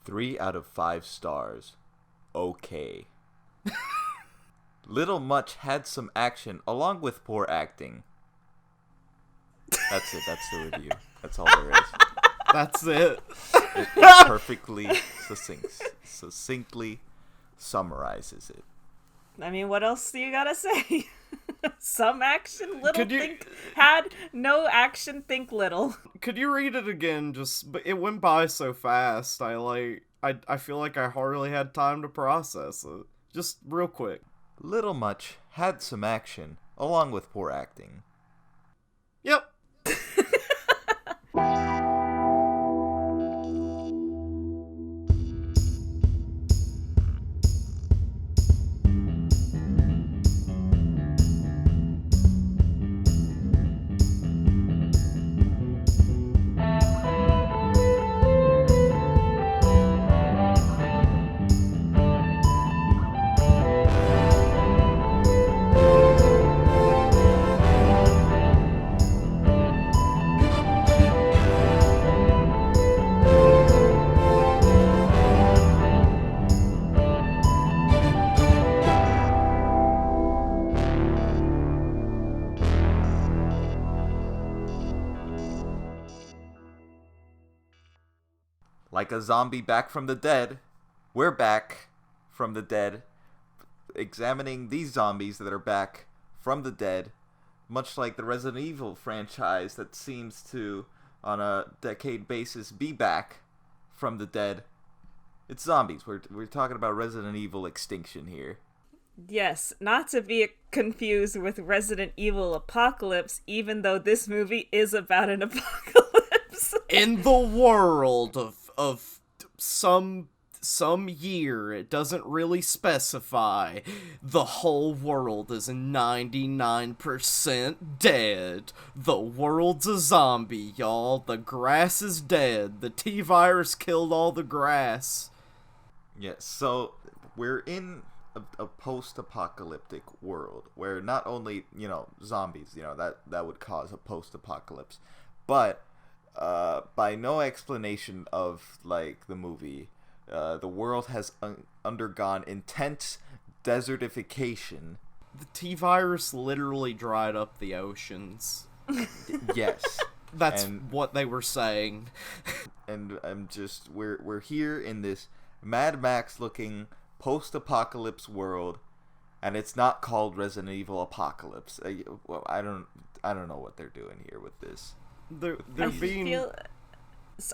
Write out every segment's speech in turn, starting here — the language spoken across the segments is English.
3 out of 5 stars. Okay. Little much had some action along with poor acting. That's it. That's the review. That's all there is. That's it. It perfectly succinctly summarizes it. I mean, what else do you gotta say? Some action, little think had no action, think little. Could you read it again? But it went by so fast. I feel like I hardly had time to process it. Just real quick. Little much had some action along with poor acting. Yep. Like a zombie back from the dead, we're back from the dead, examining these zombies that are back from the dead, much like the Resident Evil franchise that seems to, on a decade basis, be back from the dead. It's zombies. We're talking about Resident Evil Extinction here. Yes, not to be confused with Resident Evil Apocalypse, even though this movie is about an apocalypse. In the world of some year, it doesn't really specify, the whole world is 99% dead. The world's a zombie, y'all. The grass is dead. The T-virus killed all the grass. Yes, so we're in a post-apocalyptic world where not only, zombies, that would cause a post-apocalypse, but by no explanation of, the movie, the world has undergone intense desertification. The T-virus literally dried up the oceans. Yes. That's what they were saying. And we're here in this Mad Max-looking post-apocalypse world, and it's not called Resident Evil Apocalypse. Well, I don't know what they're doing here with this.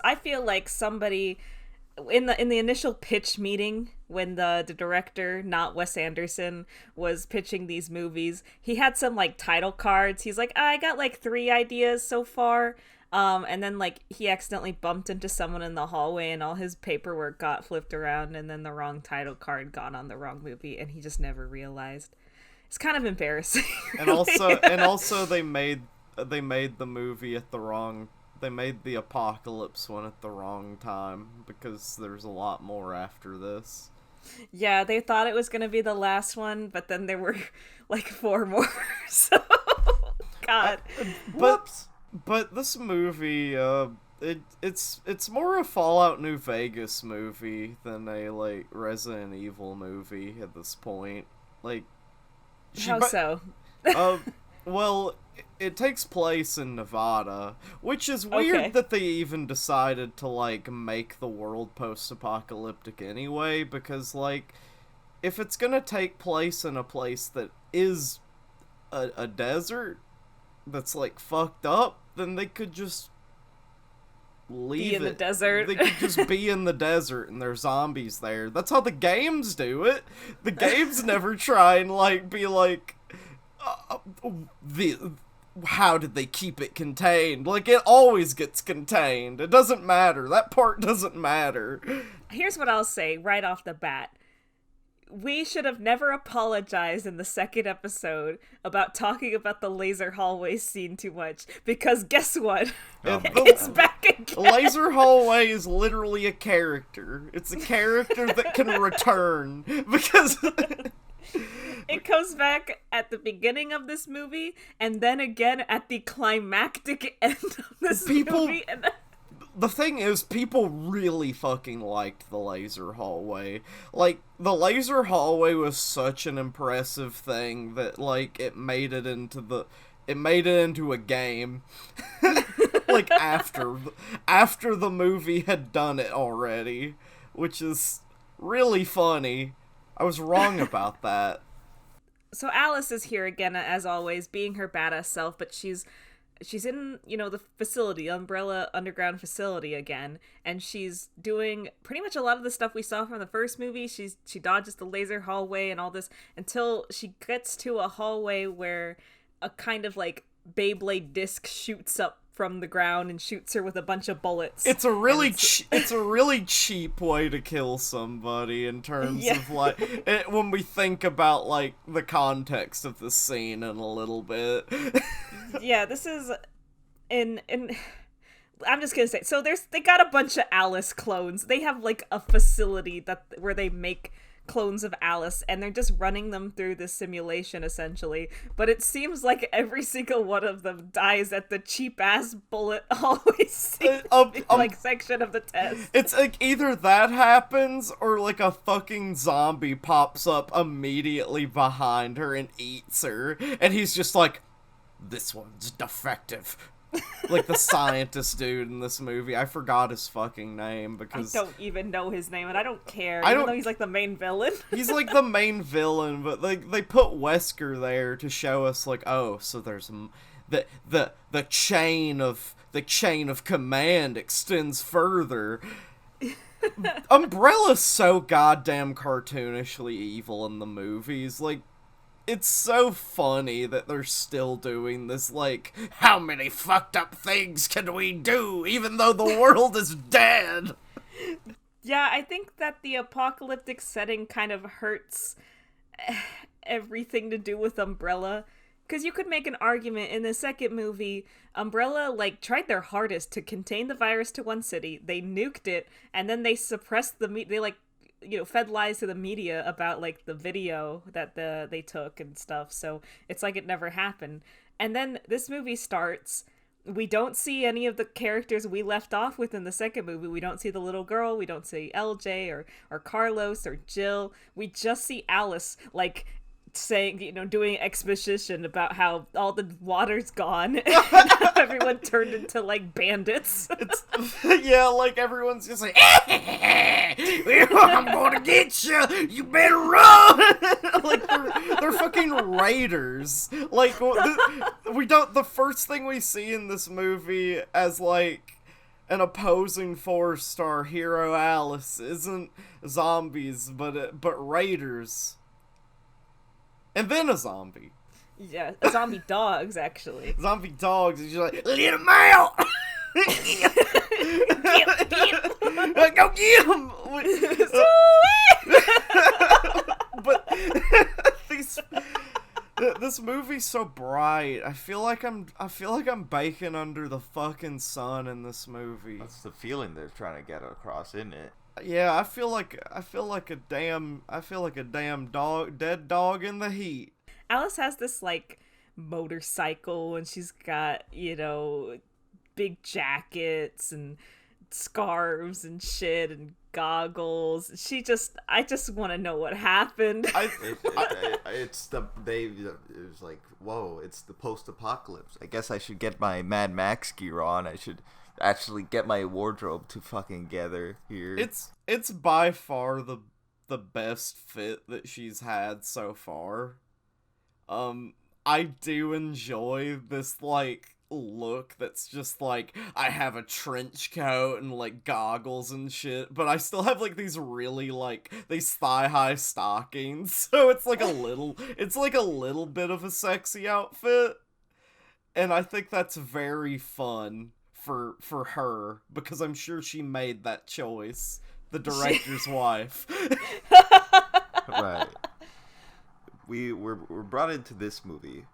I feel like somebody in the initial pitch meeting, when the director, not Wes Anderson, was pitching these movies, he had some title cards. He's like, I got 3 ideas so far. And then he accidentally bumped into someone in the hallway, and all his paperwork got flipped around, and then the wrong title card got on the wrong movie, and he just never realized. It's kind of embarrassing. Really. And also they made the movie at the wrong. They made the Apocalypse one at the wrong time, because there's a lot more after this. Yeah, they thought it was gonna be the last one, but then there were 4 more. So, God. Whoops. But this movie, it's more a Fallout New Vegas movie than a Resident Evil movie at this point. How so? Well, it takes place in Nevada, which is weird that they even decided to make the world post-apocalyptic anyway, because if it's gonna take place in a place that is a desert that's fucked up, then they could just leave be in the desert. They could just be in the desert and there's zombies there. That's how the games do it. The games never try and be how did they keep it contained? It always gets contained. It doesn't matter. That part doesn't matter. Here's what I'll say right off the bat. We should have never apologized in the second episode about talking about the laser hallway scene too much, because guess what? It's back again. Laser hallway is literally a character. It's a character that can return, because it comes back at the beginning of this movie, and then again at the climactic end of this movie. the thing is, people really fucking liked the laser hallway. Like, the laser hallway was such an impressive thing that, like, it made it into a game. Like, after the movie had done it already, which is really funny. I was wrong about that. So Alice is here again, as always, being her badass self, but she's in, the facility, Umbrella Underground facility again, and she's doing pretty much a lot of the stuff we saw from the first movie. She dodges the laser hallway and all this until she gets to a hallway where a kind of, like, Beyblade disc shoots up from the ground and shoots her with a bunch of bullets. It's a really cheap way to kill somebody in terms of, like, when we think about, like, the context of the scene in a little bit. Yeah, this is in I'm just gonna say, so they got a bunch of Alice clones. They have, like, a facility where they make clones of Alice, and they're just running them through this simulation, essentially. But it seems like every single one of them dies at the cheap-ass bullet always section of the test. It's like either that happens, or, like, a fucking zombie pops up immediately behind her and eats her, and he's just like, this one's defective. Like the scientist dude in this movie. I forgot his fucking name because... I don't even know his name, and I don't care, even though he's, like, the main villain. He's, like, the main villain, but, like, they put Wesker there to show us, like, oh, so there's the chain of command extends further. Umbrella's so goddamn cartoonishly evil in the movies. Like, it's so funny that they're still doing this, like, how many fucked up things can we do, even though the world is dead? Yeah, I think that the apocalyptic setting kind of hurts everything to do with Umbrella. Because you could make an argument in the second movie, Umbrella, like, tried their hardest to contain the virus to one city. They nuked it, and then they suppressed they, like, fed lies to the media about, like, the video that they took and stuff, so it's like it never happened. And then this movie starts, we don't see any of the characters we left off with in the second movie. We don't see the little girl, we don't see LJ or Carlos or Jill. We just see Alice, like, saying, doing exposition about how all the water's gone and everyone turned into, like, bandits. Yeah, like, everyone's just like, I'm gonna get you, you better run. Like, they're fucking raiders. Like, the first thing we see in this movie as, like, an opposing force to our hero Alice isn't zombies, but raiders. And then a zombie. Yeah, zombie dogs, actually. Zombie dogs, and you're like, let him out! Go get him! But this movie's so bright. I feel like I'm baking under the fucking sun in this movie. That's the feeling they're trying to get across, isn't it? Yeah, I feel like a damn dead dog in the heat. Alice has this, like, motorcycle, and she's got, big jackets and scarves and shit and goggles. I just want to know what happened. It was like, whoa, it's the post-apocalypse. I guess I should get my Mad Max gear on. I should actually get my wardrobe to fucking gather here. It's by far the best fit that she's had so far. I do enjoy this, like, look that's just like, I have a trench coat and, like, goggles and shit, but I still have, like, these really, like, these thigh-high stockings, so it's like a little bit of a sexy outfit, and I think that's very fun for her, because I'm sure she made that choice, the director's wife. Right. We were brought into this movie.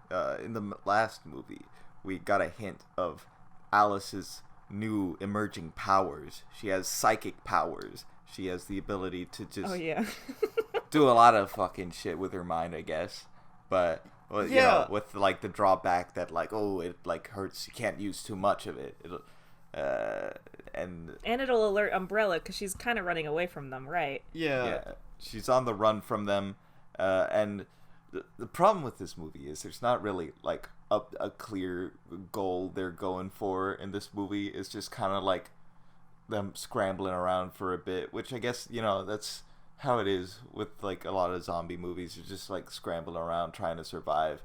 In the last movie, we got a hint of Alice's new emerging powers. She has psychic powers. She has the ability to just do a lot of fucking shit with her mind, I guess. But, well, yeah, with, like, the drawback that, like, oh, it, like, hurts. You can't use too much of it. and it'll alert Umbrella because she's kind of running away from them, right? Yeah. She's on the run from them, and the problem with this movie is there's not really like a clear goal they're going for in this movie. It's just kind of like them scrambling around for a bit, which I guess, you know, that's how it is with like a lot of zombie movies. You're just like scrambling around trying to survive,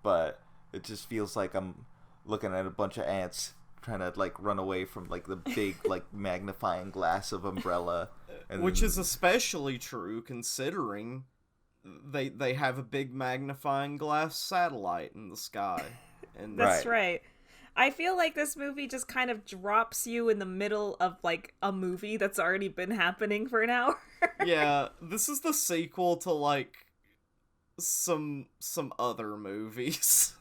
but it just feels like I'm looking at a bunch of ants trying to like run away from like the big like magnifying glass of Umbrella, which is especially true considering they have a big magnifying glass satellite in the sky. And that's right. I feel like this movie just kind of drops you in the middle of like a movie that's already been happening for an hour. Yeah, this is the sequel to like some other movies.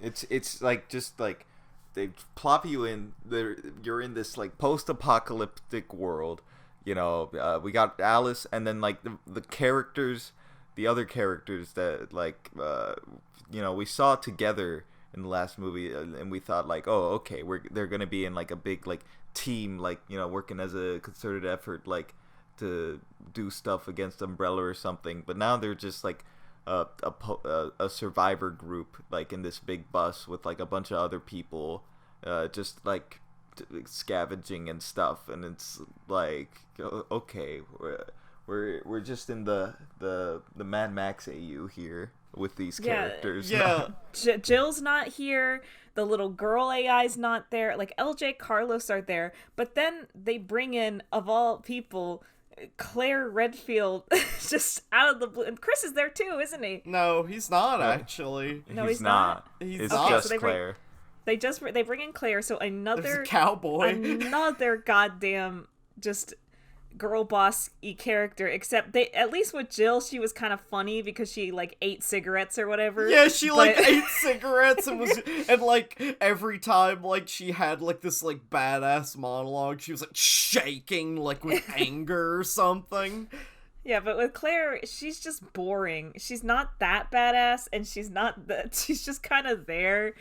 It's like just like they plop you in there. You're in this like post-apocalyptic world. You know, we got Alice, and then like the characters, the other characters that like you know, we saw together in the last movie, and we thought like, oh, okay, they're gonna be in like a big like team, like, you know, working as a concerted effort like to do stuff against Umbrella or something. But now they're just like a survivor group like in this big bus with like a bunch of other people just like scavenging and stuff, and it's like, okay, we're just in the Mad Max AU here with these characters. Yeah. Jill's not here. The little girl AI's not there. Like LJ, Carlos are there, but then they bring in, of all people, Claire Redfield just out of the blue. And Chris is there too, isn't he? No, he's not actually. No, he's not. It's just so Claire. They bring in Claire, so another cowboy, another goddamn just girl boss-y character. Except they, at least with Jill, she was kind of funny because she like ate cigarettes or whatever. Yeah, she like ate cigarettes and like every time like she had like this like badass monologue, she was like shaking like with anger or something. Yeah, but with Claire, she's just boring. She's not that badass, and she's just kind of there.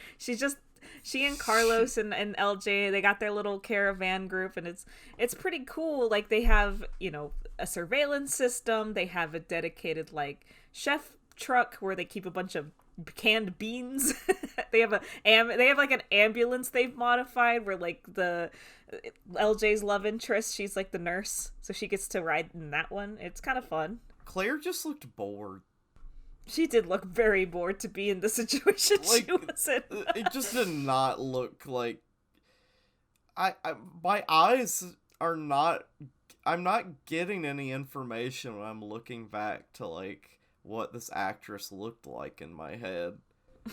She and Carlos and LJ, they got their little caravan group, and it's pretty cool. Like, they have, you know, a surveillance system. They have a dedicated like chef truck where they keep a bunch of canned beans. they have like an ambulance they've modified where like the LJ's love interest, she's like the nurse, so she gets to ride in that one. It's kind of fun. Claire just looked bored. She did look very bored to be in the situation like, she was in. It just did not look like... my eyes are not... I'm not getting any information when I'm looking back to, like, what this actress looked like in my head.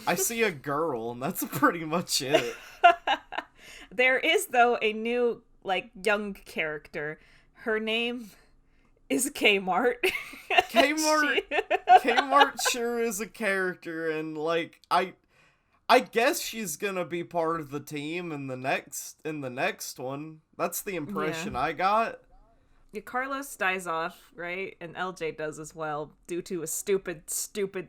I see a girl, and that's pretty much it. There is, though, a new, like, young character. Her name is Kmart. Kmart sure is a character, and like I guess she's gonna be part of the team in the next one. That's the impression I got. Yeah, Carlos dies off, right? And LJ does as well, due to a stupid thing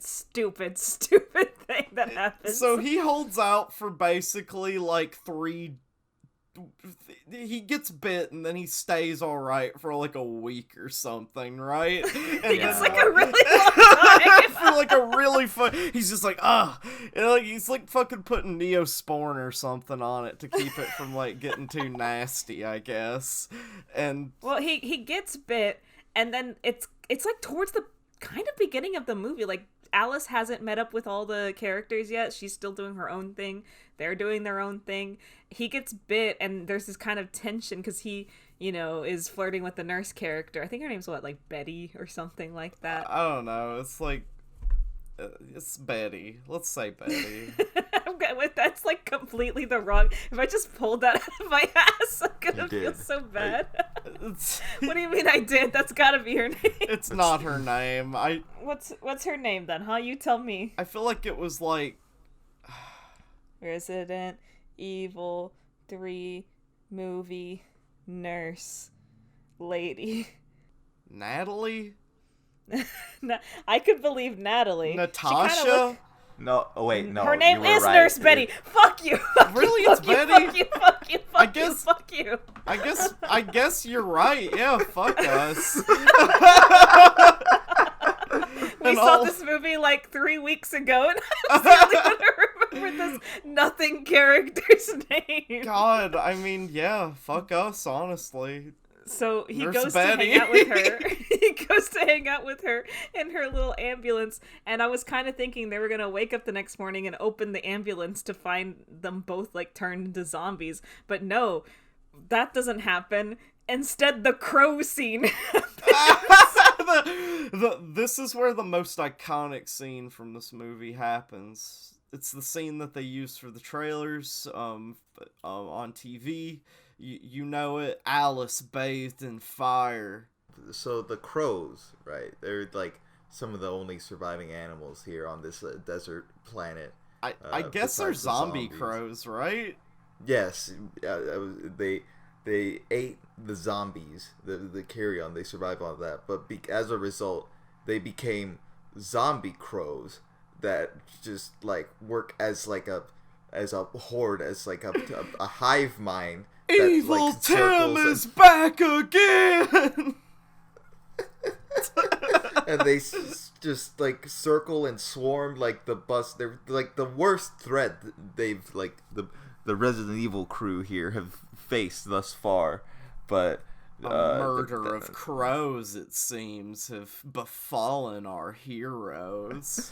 that happens. So he holds out for basically like he gets bit and then he stays alright for like a week or something, right? And it's like a really long time. For like a really fun... He's just like, and like, he's like fucking putting Neosporin or something on it to keep it from like getting too nasty, I guess. And well, he gets bit, and then it's like towards the kind of beginning of the movie, like Alice hasn't met up with all the characters yet. She's still doing her own thing. They're doing their own thing. He gets bit, and there's this kind of tension because he, you know, is flirting with the nurse character. I think her name's like Betty or something like that. I don't know. It's like, it's Betty. Let's say Betty. That's like completely the wrong. If I just pulled that out of my ass, I'm gonna feel so bad. What do you mean I did? That's gotta be her name. It's not her name. What's her name then, huh? You tell me. I feel like it was like Resident Evil 3 movie nurse lady. Natalie? I could believe Natalie. Natasha? No, oh wait, no. Her name is right, Nurse Betty. Fuck you. Really, it's Betty? Fuck Fuck you. I guess you're right. Yeah, fuck us. We saw this movie like 3 weeks ago, and I was really gonna remember this nothing character's name. God, I mean, yeah, fuck us, honestly. So he Nurse goes Betty. to hang out with her. He goes to hang out with her in her little ambulance, and I was kind of thinking they were gonna wake up the next morning and open the ambulance to find them both like turned into zombies. But no, that doesn't happen. Instead, the crow scene. This is where the most iconic scene from this movie happens. It's the scene that they used for the trailers on TV. You know it. Alice bathed in fire. So the crows, right? They're like some of the only surviving animals here on this desert planet. I guess they're zombie crows, right? Yes, they ate the zombies, the carrion. They survived on that, but as a result, they became zombie crows that just like work as a horde, as like a hive mind. Evil Tim is back again. And they just like circle and swarm like the bus. They're like the worst threat they've like the Resident Evil crew here have faced thus far. But a murder of crows, it seems, have befallen our heroes.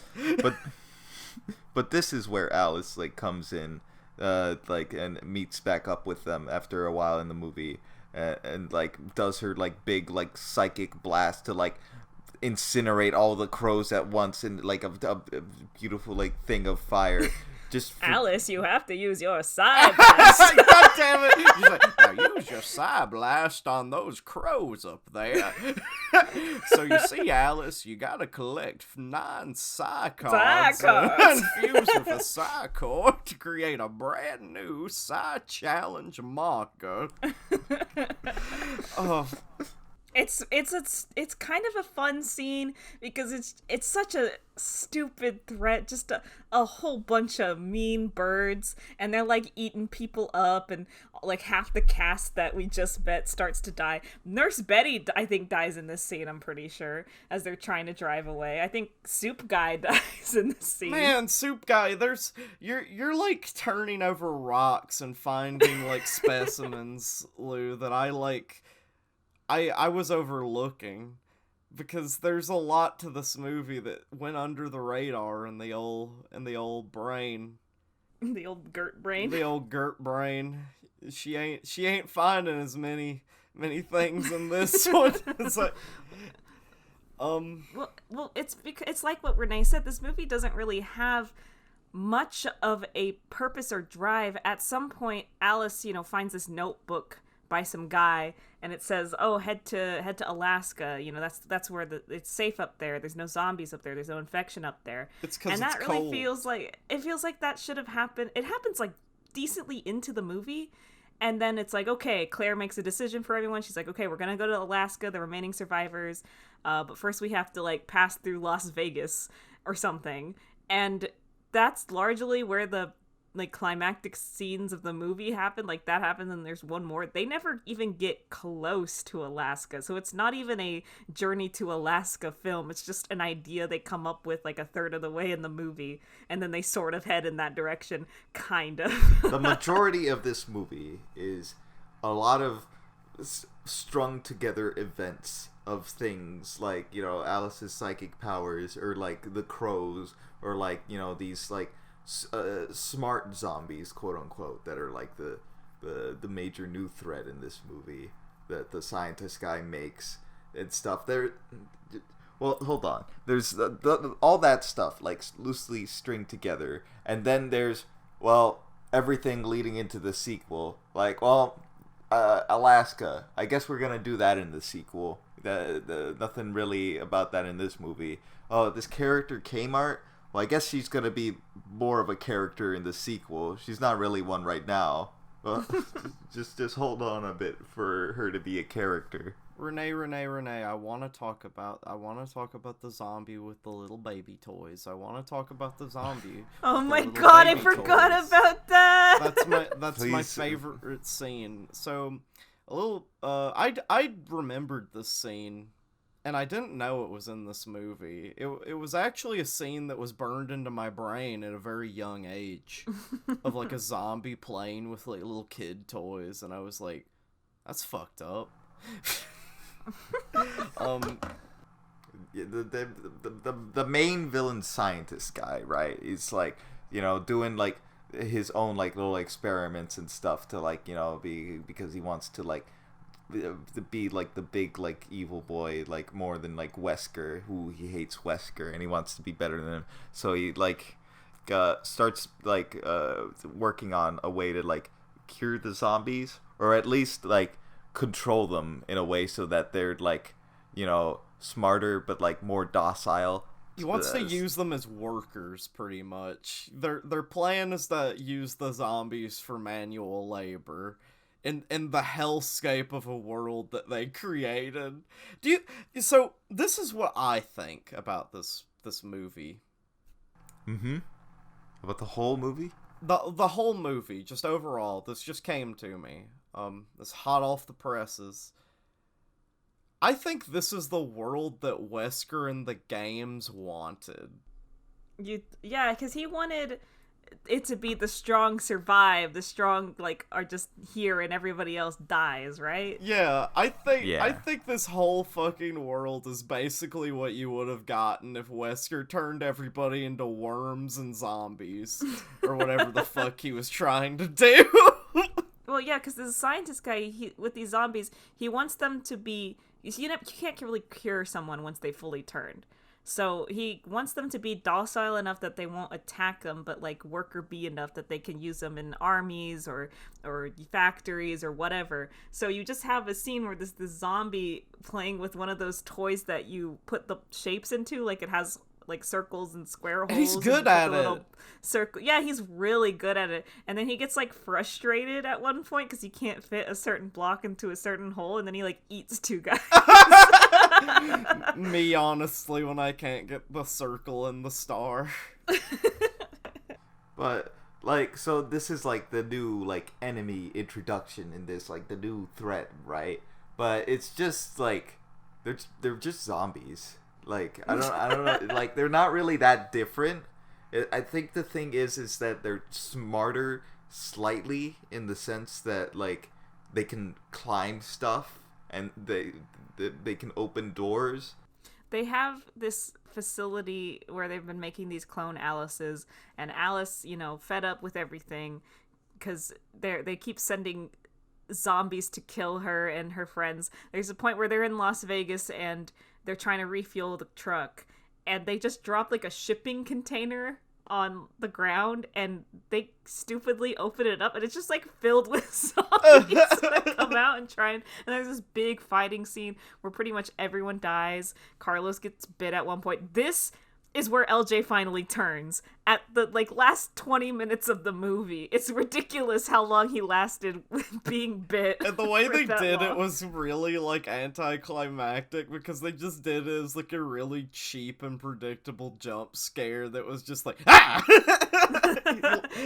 But this is where Alice like comes in, like, and meets back up with them after a while in the movie, and like does her like big like psychic blast to like incinerate all the crows at once in like a beautiful like thing of fire. Alice, you have to use your psi blast. God damn it! She's like, now use your psi blast on those crows up there. So you see, Alice, you gotta collect 9 psi cards and fuse with a psi core to create a brand new psi challenge marker. Oh. It's kind of a fun scene because it's such a stupid threat, just a whole bunch of mean birds, and they're like eating people up, and like half the cast that we just met starts to die. Nurse Betty, I think, dies in this scene, I'm pretty sure, as they're trying to drive away. I think Soup Guy dies in this scene. Man, Soup Guy, you're like turning over rocks and finding like specimens, Lou, that I was overlooking, because there's a lot to this movie that went under the radar in the old brain. The old Gert brain. The old Gert brain. She ain't finding as many things in this one. It's like, well, it's like what Rene said. This movie doesn't really have much of a purpose or drive. At some point, Alice, finds this notebook by some guy, and it says, "Oh, head to Alaska. That's where it's safe up there. There's no zombies up there. There's no infection up there." It's because and that it's really cold. feels like that should have happened. It happens like decently into the movie, and then it's like, okay, Claire makes a decision for everyone. She's like, okay, we're gonna go to Alaska, the remaining survivors, but first we have to like pass through Las Vegas or something, and that's largely where the like climactic scenes of the movie happen. Like that happens, and there's one more. They never even get close to Alaska, so it's not even a journey to Alaska film. It's just an idea they come up with like a third of the way in the movie, and then they sort of head in that direction, kind of. The majority of this movie is a lot of strung together events of things like Alice's psychic powers, or like the crows, or like these like smart zombies, quote unquote, that are like the major new threat in this movie that the scientist guy makes and stuff. Well, hold on. There's all that stuff like loosely stringed together, and then there's everything leading into the sequel. Like, Alaska. I guess we're gonna do that in the sequel. Nothing really about that in this movie. Oh, this character Kmart. Well, I guess she's gonna be more of a character in the sequel. She's not really one right now. Well, just hold on a bit for her to be a character. Rene, I want to talk about the zombie with the little baby toys. I want to talk about the zombie. Oh my god, I forgot about that. That's my favorite scene. So, a little I remembered this scene, and I didn't know it was in this movie. It was actually a scene that was burned into my brain at a very young age of like a zombie playing with like little kid toys, and I was like, that's fucked up. The main villain scientist guy, right? He's like, doing like his own like little experiments and stuff to like, because he wants to like be like the big like evil boy, like more than like Wesker, who he hates Wesker and he wants to be better than him. So he like starts like working on a way to like cure the zombies, or at least like control them in a way so that they're like, smarter but like more docile. He wants to use them as workers, pretty much. Their plan is to use the zombies for manual labor in the hellscape of a world that they created. So this is what I think about this movie. About the whole movie? The whole movie, just overall, this just came to me. This hot off the presses. I think this is the world that Wesker in the games wanted. Yeah, because he wanted it to be the strong survive, the strong like are just here and everybody else dies, right? Yeah, I think this whole fucking world is basically what you would have gotten if Wesker turned everybody into worms and zombies, or whatever the fuck he was trying to do. Well, yeah, because the scientist guy, with these zombies, he wants them to be... You can't really cure someone once they fully turned. So he wants them to be docile enough that they won't attack them, but like worker bee enough that they can use them in armies or factories or whatever. So you just have a scene where this zombie playing with one of those toys that you put the shapes into, like it has like circles and square holes. And he's good at it. Circle. Yeah, he's really good at it. And then he gets like frustrated at one point because he can't fit a certain block into a certain hole, and then he like eats two guys. Me, honestly, when I can't get the circle and the star. But like, so this is like the new like enemy introduction in this, like the new threat, right? But it's just like they're just zombies. Like I don't know, like they're not really that different. I think the thing is that they're smarter slightly in the sense that like they can climb stuff and they can open doors. They have this facility where they've been making these clone Alices, and Alice, fed up with everything because they keep sending zombies to kill her and her friends. There's a point where they're in Las Vegas and they're trying to refuel the truck, and they just drop like a shipping container on the ground, and they stupidly open it up, and it's just like filled with zombies that come out and try and there's this big fighting scene where pretty much everyone dies. Carlos gets bit at one point. This is where LJ finally turns at the last 20 minutes of the movie. It's ridiculous how long he lasted with being bit. And the way they did it was really anticlimactic, because they just did it as a really cheap and predictable jump scare that was just like, ah!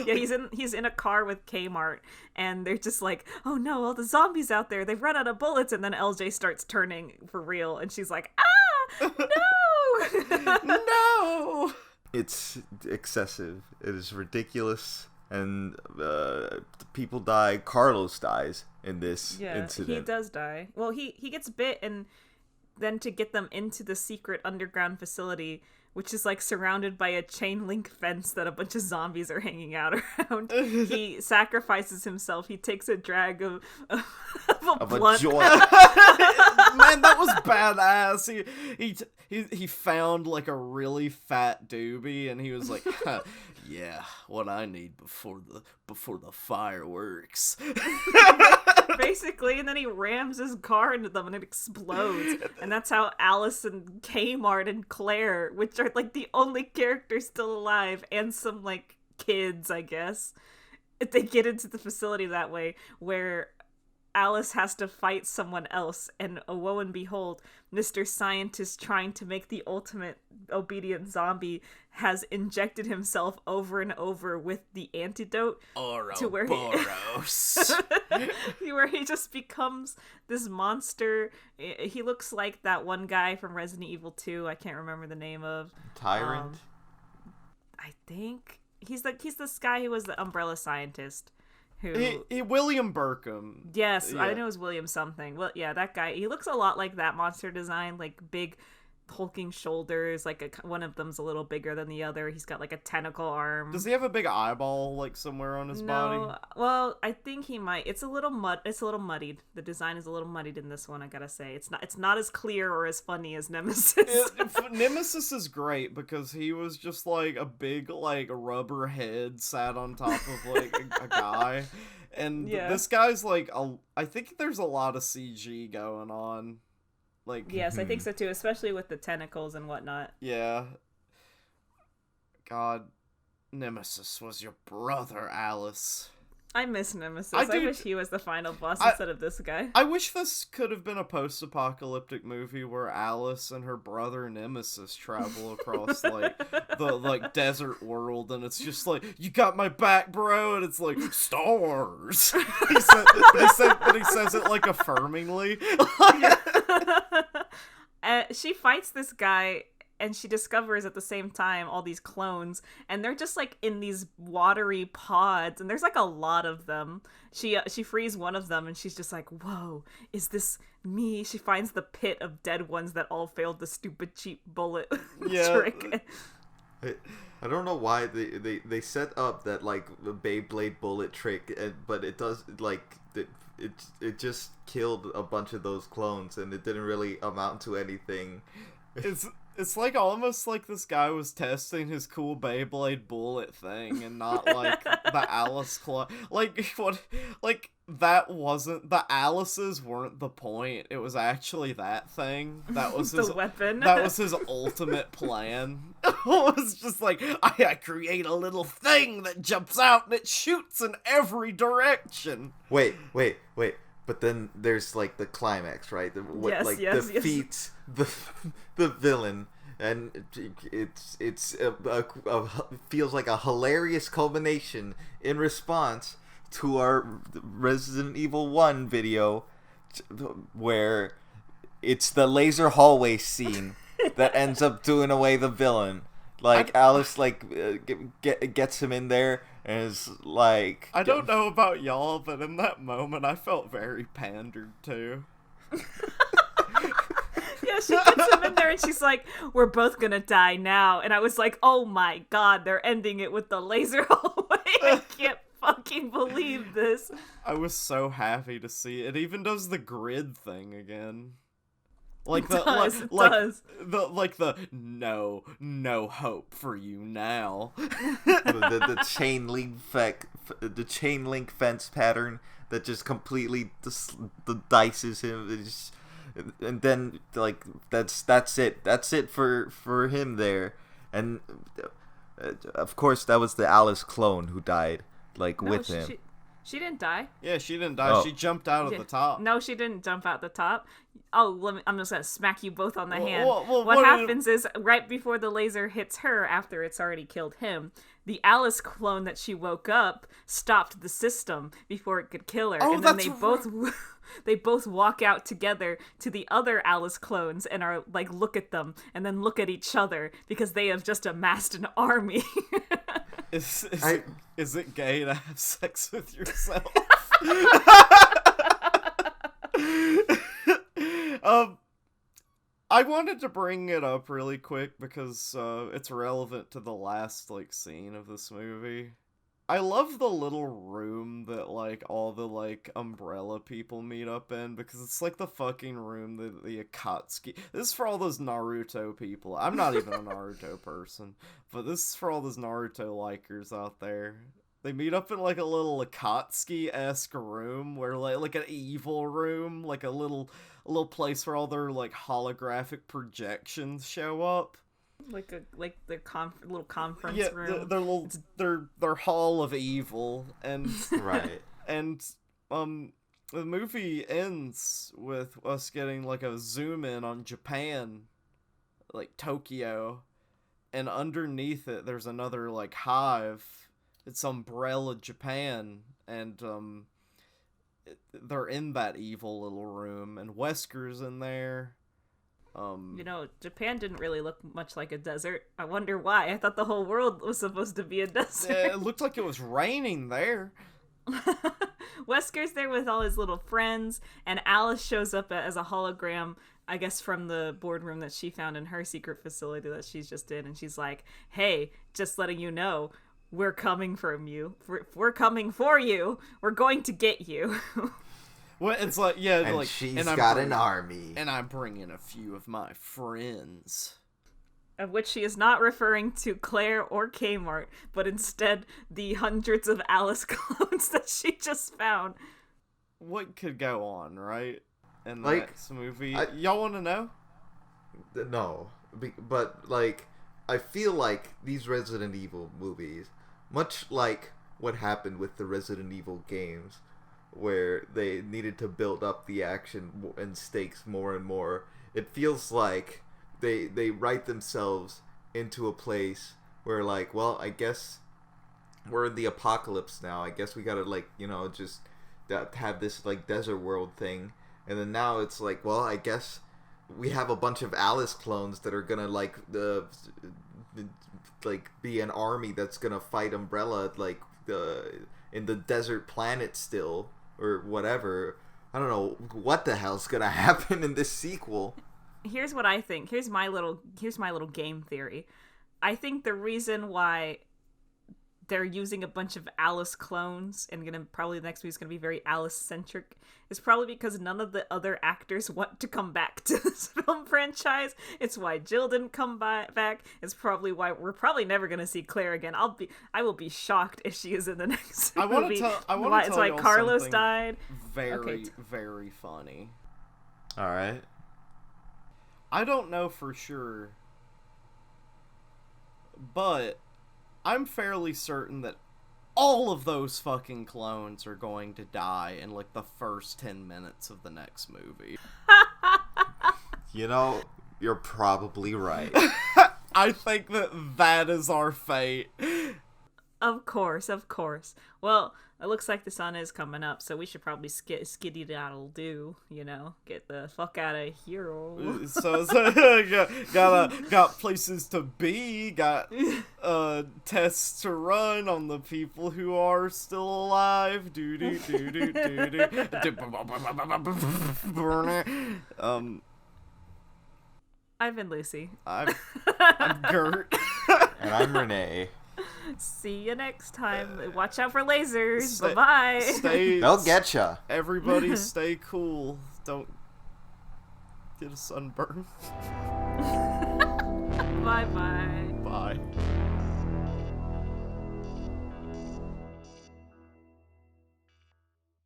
Yeah, he's in a car with Kmart, and they're just like, oh no, all the zombies out there, they've run out of bullets, and then LJ starts turning for real, and she's like, ah, no! No! It's excessive. It is ridiculous, and people die. Carlos dies in this incident. He does die. Well, he gets bit, and then to get them into the secret underground facility, which is surrounded by a chain link fence that a bunch of zombies are hanging out around, he sacrifices himself. He takes a drag of a blunt. A joint. Man, that was badass. He found a really fat doobie, and he was like, huh, yeah, what I need before the fireworks. Basically, and then he rams his car into them and it explodes. And that's how Alice and Kmart and Claire, which are the only characters still alive, and some kids, I guess, they get into the facility that way, where Alice has to fight someone else, and woe and behold, Mr. Scientist, trying to make the ultimate obedient zombie, has injected himself over and over with the antidote to where he just becomes this monster. He looks like that one guy from Resident Evil 2. I can't remember the name of. Tyrant. I think he's this guy who was the Umbrella Scientist. William Burkham. Yes, yeah. I know it was William something. Well, yeah, that guy. He looks a lot like that monster design, like big, hulking shoulders. Like one of them's a little bigger than the other. He's got like a tentacle arm. Does he have a big eyeball like somewhere on his body? Well, I think he might. It's a little muddied. The design is a little muddied in this one. I gotta say, it's not as clear or as funny as Nemesis. Nemesis is great because he was just like a big like rubber head sat on top of like a guy, and this guy's like I think there's a lot of CG going on. Like, yes, I think so too, especially with the tentacles and whatnot. Yeah. God, Nemesis was your brother, Alice. I miss Nemesis. I wish he was the final boss instead of this guy. I wish this could have been a post-apocalyptic movie where Alice and her brother Nemesis travel across like the desert world, and it's just like, you got my back, bro, and it's like, stars. he says it like affirmingly. She fights this guy, and she discovers at the same time all these clones, and they're just like in these watery pods, and there's like a lot of them. She frees one of them, and she's just like, whoa, is this me? She finds the pit of dead ones that all failed the stupid cheap bullet trick. I don't know why they set up that like the Beyblade bullet trick, but it does like it just killed a bunch of those clones, and it didn't really amount to anything. It's like almost like this guy was testing his cool Beyblade bullet thing and not like the Alice clone. Like what? Like that wasn't the Alice's weren't the point. It was actually that thing. That was his weapon. That was his ultimate plan. It was just like I create a little thing that jumps out and it shoots in every direction. Wait. But then there's like the climax, right? Defeats the villain, and it's feels like a hilarious culmination in response to our Resident Evil 1 video, where it's the laser hallway scene that ends up doing away the villain. Like Alice gets him in there. And it's like, I don't know about y'all, but in that moment, I felt very pandered to. Yeah, she gets him in there, and she's like, we're both gonna die now. And I was like, oh my god, they're ending it with the laser hallway. I can't fucking believe this. I was so happy to see it. It even does the grid thing again. Like it does. The no hope for you now. the chain link fence pattern that just completely dices him. And then like that's it for him there. And of course that was the Alice clone who died with him. She didn't die. Yeah, she didn't die. Oh. She jumped out of the top. No, she didn't jump out the top. Oh, I'm just gonna smack you both on the hand. What happens is, right before the laser hits her, after it's already killed him, the Alice clone that she woke up stopped the system before it could kill her. Oh, and then they both walk out together to the other Alice clones and are like, look at them, and then look at each other because they have just amassed an army. Is it gay to have sex with yourself? I wanted to bring it up really quick because it's relevant to the last scene of this movie. I love the little room that all the umbrella people meet up in, because it's like the fucking room that the Akatsuki. This is for all those Naruto people. I'm not even a Naruto person, but this is for all those Naruto likers out there. They meet up in a little Akatsuki-esque room where like an evil room, like a little place where all their holographic projections show up. Like their little conference room. Their hall of evil, and right. And The movie ends with us getting like a zoom in on Japan, like Tokyo, and underneath it there's another like hive. It's Umbrella Japan, and they're in that evil little room, and Wesker's in there. Japan didn't really look much like a desert. I wonder why. I thought the whole world was supposed to be a desert. Yeah, it looked like it was raining there. Wesker's there with all his little friends, and Alice shows up as a hologram, I guess from the boardroom that she found in her secret facility that she's just in, and she's like, hey, just letting you know, we're coming from you. We're coming for you. We're going to get you. Well, it's like, yeah, and like, she's got an army. And I'm bringing a few of my friends. Of which she is not referring to Claire or Kmart, but instead the hundreds of Alice clones that she just found. What could go on, right? In the like, next movie. Y'all want to know? No. But, like, I feel like these Resident Evil movies, much like what happened with the Resident Evil games, where they needed to build up the action and stakes more and more, it feels like they write themselves into a place where, like, well, I guess we're in the apocalypse now. I guess we gotta, like, just have this, like, desert world thing. And then now it's like, well, I guess we have a bunch of Alice clones that are gonna, like, be an army that's gonna fight Umbrella, like, in the desert planet still, or whatever. I don't know what the hell's gonna happen in this sequel. Here's what I think. Here's my little game theory. I think the reason why they're using a bunch of Alice clones and probably the next movie is gonna be very Alice centric is probably because none of the other actors want to come back to this film franchise. It's why Jill didn't come back. It's probably why we're probably never gonna see Claire again. I will be shocked if she is in the next movie. It's why Carlos died. Very, very funny. All right. I don't know for sure, but I'm fairly certain that all of those fucking clones are going to die in, like, the first 10 minutes of the next movie. You're probably right. I think that is our fate. Of course. Well, it looks like the sun is coming up, so we should probably skiddy-daddle-do, get the fuck out of here. So got places to be, got tests to run on the people who are still alive. I've been Lucy. I'm Gert. And I'm Rene. See you next time. Watch out for lasers. Bye-bye. They'll get ya. Everybody stay cool. Don't get a sunburn. Bye-bye. Bye.